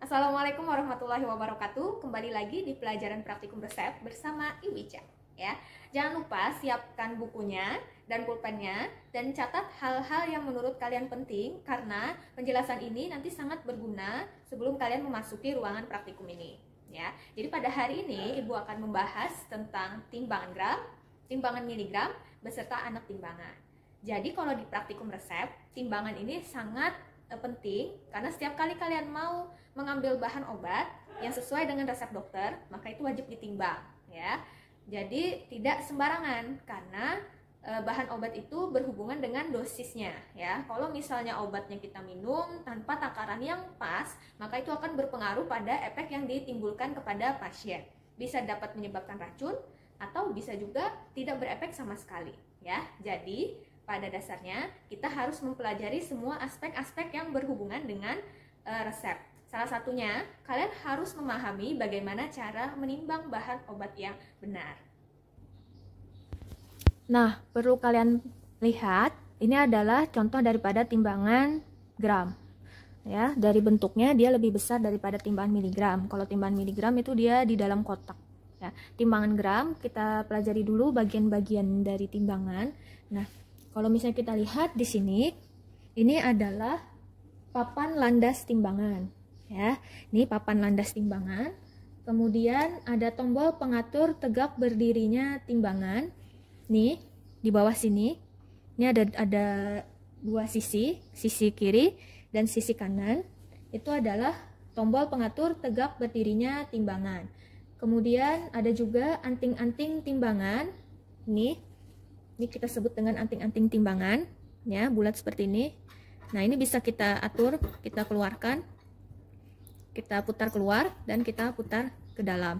Assalamualaikum warahmatullahi wabarakatuh. Kembali lagi di pelajaran praktikum resep bersama Iwica. Ya, jangan lupa siapkan bukunya dan pulpennya dan catat hal-hal yang menurut kalian penting karena penjelasan ini nanti sangat berguna sebelum kalian memasuki ruangan praktikum ini. Ya, jadi pada hari ini Ibu akan membahas tentang timbangan gram, timbangan miligram, beserta anak timbangan. Jadi kalau di praktikum resep, timbangan ini sangat penting karena setiap kali kalian mau mengambil bahan obat yang sesuai dengan resep dokter, maka itu wajib ditimbang ya. Jadi tidak sembarangan karena bahan obat itu berhubungan dengan dosisnya ya. Kalau misalnya obatnya kita minum tanpa takaran yang pas, maka itu akan berpengaruh pada efek yang ditimbulkan kepada pasien. Bisa dapat menyebabkan racun atau bisa juga tidak berefek sama sekali ya. Jadi pada dasarnya kita harus mempelajari semua aspek-aspek yang berhubungan dengan resep. Salah satunya, kalian harus memahami bagaimana cara menimbang bahan obat yang benar. Nah, perlu kalian lihat, ini adalah contoh daripada timbangan gram. Ya, dari bentuknya dia lebih besar daripada timbangan miligram. Kalau timbangan miligram itu dia di dalam kotak. Ya, timbangan gram kita pelajari dulu bagian-bagian dari timbangan. Nah, kalau misalnya kita lihat di sini, ini adalah papan landas timbangan. Ya, ini papan landas timbangan. Kemudian ada tombol pengatur tegak berdirinya timbangan. Nih, di bawah sini. Ini ada dua sisi kiri dan sisi kanan. Itu adalah tombol pengatur tegak berdirinya timbangan. Kemudian ada juga anting-anting timbangan. Ini kita sebut dengan anting-anting timbangan, ya, bulat seperti ini. Nah, ini bisa kita atur, kita keluarkan, kita putar keluar, dan kita putar ke dalam.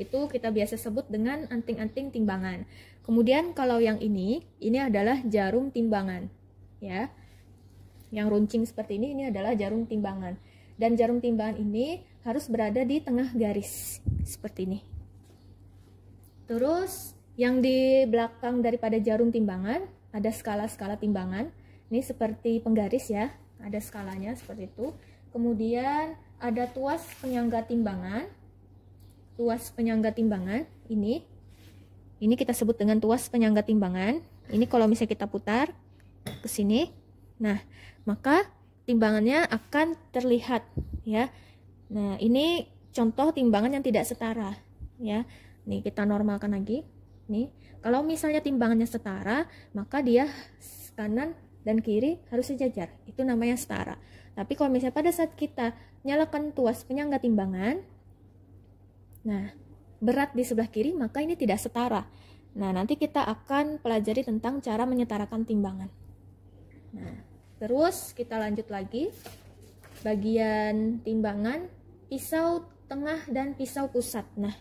Itu kita biasa sebut dengan anting-anting timbangan. Kemudian kalau yang ini adalah jarum timbangan, ya. Yang runcing seperti ini adalah jarum timbangan. Dan jarum timbangan ini harus berada di tengah garis, seperti ini. Terus yang di belakang daripada jarum timbangan ada skala-skala timbangan. Ini seperti penggaris ya, ada skalanya seperti itu. Kemudian ada tuas penyangga timbangan. Tuas penyangga timbangan ini kita sebut dengan tuas penyangga timbangan. Ini kalau misalnya kita putar ke sini, nah maka timbangannya akan terlihat ya. Nah, ini contoh timbangan yang tidak setara ya. Nih kita normalkan lagi. Nih, kalau misalnya timbangannya setara, maka dia kanan dan kiri harus sejajar. Itu namanya setara. Tapi kalau misalnya pada saat kita nyalakan tuas penyangga timbangan, nah, berat di sebelah kiri, maka ini tidak setara. Nah, nanti kita akan pelajari tentang cara menyetarakan timbangan. Nah, terus kita lanjut lagi. Bagian timbangan, pisau tengah dan pisau pusat. Nah,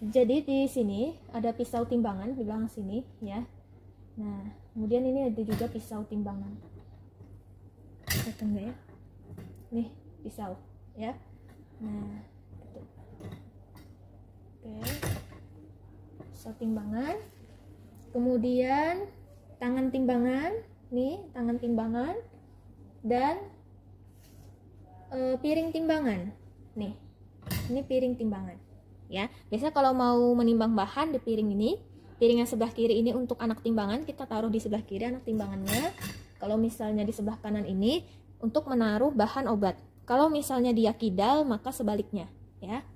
jadi di sini ada pisau timbangan di belakang sini ya. Nah, kemudian ini ada juga pisau timbangan. Kelihatan nggak ya? Nih pisau ya. Nah, gitu. Oke. Pisau timbangan. Kemudian tangan timbangan. Nih tangan timbangan dan piring timbangan. Nih, ini piring timbangan. Ya, biasanya kalau mau menimbang bahan di piring ini, piring yang sebelah kiri ini untuk anak timbangan, kita taruh di sebelah kiri anak timbangannya. Kalau misalnya di sebelah kanan ini untuk menaruh bahan obat. Kalau misalnya dia kidal, maka sebaliknya, ya.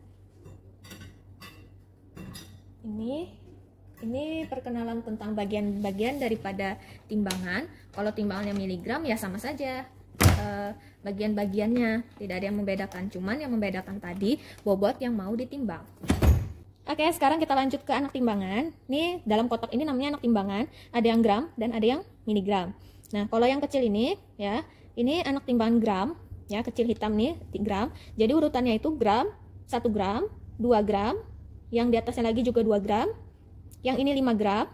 Ini perkenalan tentang bagian-bagian daripada timbangan. Kalau timbangannya miligram ya sama saja. Bagian-bagiannya tidak ada yang membedakan, cuman yang membedakan tadi bobot yang mau ditimbang. Oke, sekarang kita lanjut ke anak timbangan. Nih dalam kotak ini namanya anak timbangan, ada yang gram dan ada yang miligram. Nah, kalau yang kecil ini ya, ini anak timbangan gram ya, kecil hitam nih gram. Jadi urutannya itu gram, 1 gram, 2 gram, yang di atasnya lagi juga 2 gram, yang ini 5 gram,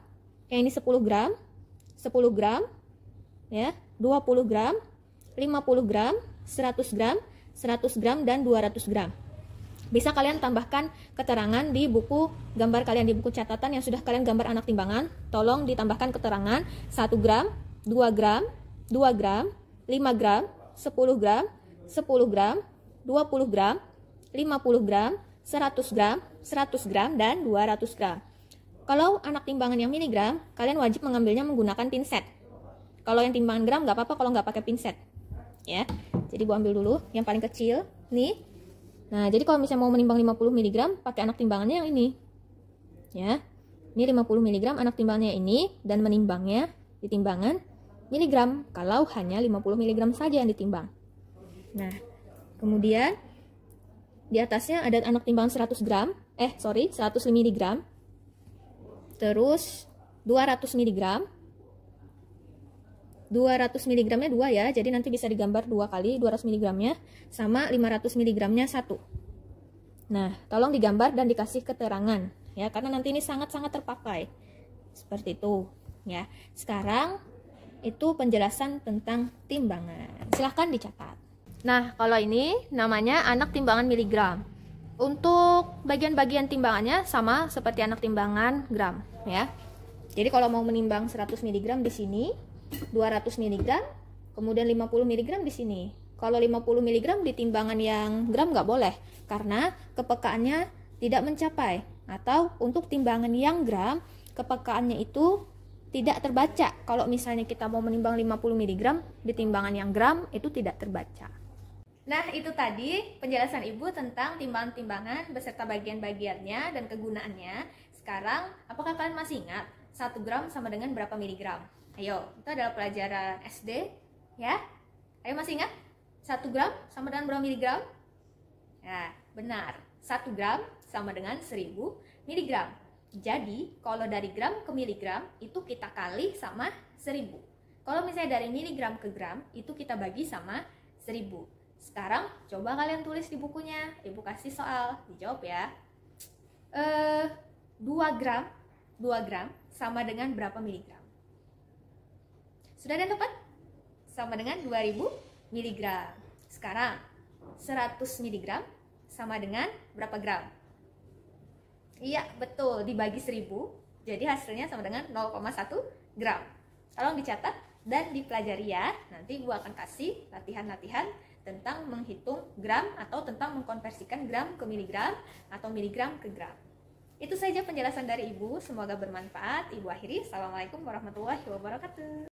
yang ini 10 gram, 10 gram ya, 20 gram, 50 gram, 100 gram, 100 gram, dan 200 gram. Bisa kalian tambahkan keterangan di buku gambar kalian, di buku catatan yang sudah kalian gambar anak timbangan. Tolong ditambahkan keterangan 1 gram, 2 gram, 2 gram, 5 gram, 10 gram, 10 gram, 20 gram, 50 gram, 100 gram, 100 gram, dan 200 gram. Kalau anak timbangan yang miligram, kalian wajib mengambilnya menggunakan pinset. Kalau yang timbangan gram nggak apa-apa kalau nggak pakai pinset. Ya, jadi gua ambil dulu yang paling kecil, nih. Nah, jadi kalau misalnya mau menimbang 50 mg, pakai anak timbangannya yang ini. Ya, ini 50 mg anak timbangannya ini, dan menimbangnya di timbangan miligram, kalau hanya 50 mg saja yang ditimbang. Nah, kemudian di atasnya ada anak timbangan 100 gram, 100 mg, terus 200 mg, 200 mg-nya 2 ya, jadi nanti bisa digambar 2 kali 200 mg-nya, sama 500 mg-nya 1. Nah, tolong digambar dan dikasih keterangan ya, karena nanti ini sangat-sangat terpakai. Seperti itu ya. Sekarang itu penjelasan tentang timbangan. Silahkan dicatat. Nah, kalau ini namanya anak timbangan miligram. Untuk bagian-bagian timbangannya sama seperti anak timbangan gram ya. Jadi kalau mau menimbang 100 mg di sini, 200 mg, kemudian 50 mg di sini. Kalau 50 mg di timbangan yang gram nggak boleh, karena kepekaannya tidak mencapai. Atau untuk timbangan yang gram, kepekaannya itu tidak terbaca. Kalau misalnya kita mau menimbang 50 mg di timbangan yang gram, itu tidak terbaca. Nah, itu tadi penjelasan Ibu tentang timbangan-timbangan beserta bagian-bagiannya dan kegunaannya. Sekarang, apakah kalian masih ingat 1 gram sama dengan berapa miligram? Ayo, itu adalah pelajaran SD ya. Ayo, masih ingat? 1 gram sama dengan berapa miligram? Nah, benar. 1 gram sama dengan 1000 miligram. Jadi, kalau dari gram ke miligram, itu kita kali sama 1000. Kalau misalnya dari miligram ke gram, itu kita bagi sama 1000. Sekarang, coba kalian tulis di bukunya. Ibu kasih soal, dijawab ya. 2 gram sama dengan berapa miligram? Sudah ada dapat? Sama dengan 2000 mg. Sekarang 100 mg sama dengan berapa gram? Iya, betul, dibagi 1000. Jadi hasilnya sama dengan 0,1 gram. Tolong dicatat dan dipelajari ya. Nanti gua akan kasih latihan-latihan tentang menghitung gram atau tentang mengkonversikan gram ke miligram atau miligram ke gram. Itu saja penjelasan dari Ibu, semoga bermanfaat. Ibu akhiri, Assalamualaikum warahmatullahi wabarakatuh.